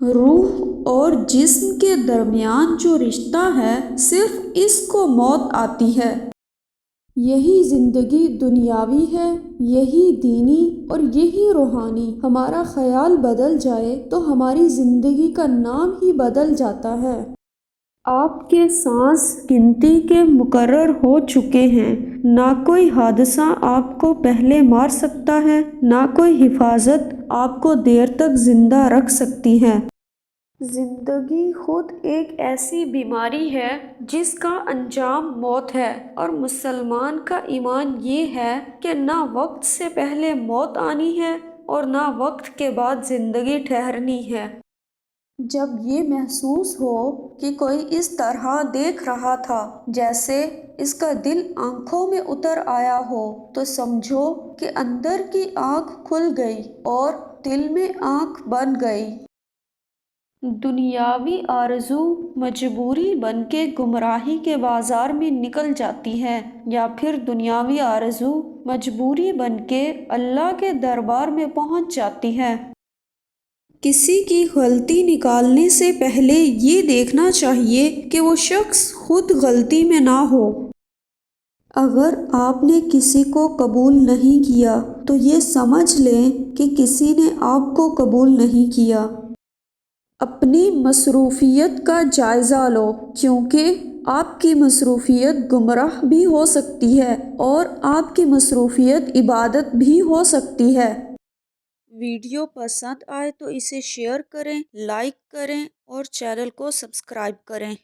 روح اور جسم کے درمیان جو رشتہ ہے صرف اس کو موت آتی ہے۔ یہی زندگی دنیاوی ہے، یہی دینی اور یہی روحانی۔ ہمارا خیال بدل جائے تو ہماری زندگی کا نام ہی بدل جاتا ہے۔ آپ کے سانس گنتی کے مقرر ہو چکے ہیں۔ نہ کوئی حادثہ آپ کو پہلے مار سکتا ہے، نہ کوئی حفاظت آپ کو دیر تک زندہ رکھ سکتی ہے۔ زندگی خود ایک ایسی بیماری ہے جس کا انجام موت ہے، اور مسلمان کا ایمان یہ ہے کہ نہ وقت سے پہلے موت آنی ہے اور نہ وقت کے بعد زندگی ٹھہرنی ہے۔ جب یہ محسوس ہو کہ کوئی اس طرح دیکھ رہا تھا جیسے اس کا دل آنکھوں میں اتر آیا ہو، تو سمجھو کہ اندر کی آنکھ کھل گئی اور دل میں آنکھ بن گئی۔ دنیاوی آرزو مجبوری بن کے گمراہی کے بازار میں نکل جاتی ہے، یا پھر دنیاوی آرزو مجبوری بن کے اللہ کے دربار میں پہنچ جاتی ہے۔ کسی کی غلطی نکالنے سے پہلے یہ دیکھنا چاہیے کہ وہ شخص خود غلطی میں نہ ہو۔ اگر آپ نے کسی کو قبول نہیں کیا تو یہ سمجھ لیں کہ کسی نے آپ کو قبول نہیں کیا۔ اپنی مصروفیت کا جائزہ لو، کیونکہ آپ کی مصروفیت گمراہ بھی ہو سکتی ہے اور آپ کی مصروفیت عبادت بھی ہو سکتی ہے۔ ویڈیو پسند آئے تو اسے شیئر کریں، لائک کریں اور چینل کو سبسکرائب کریں۔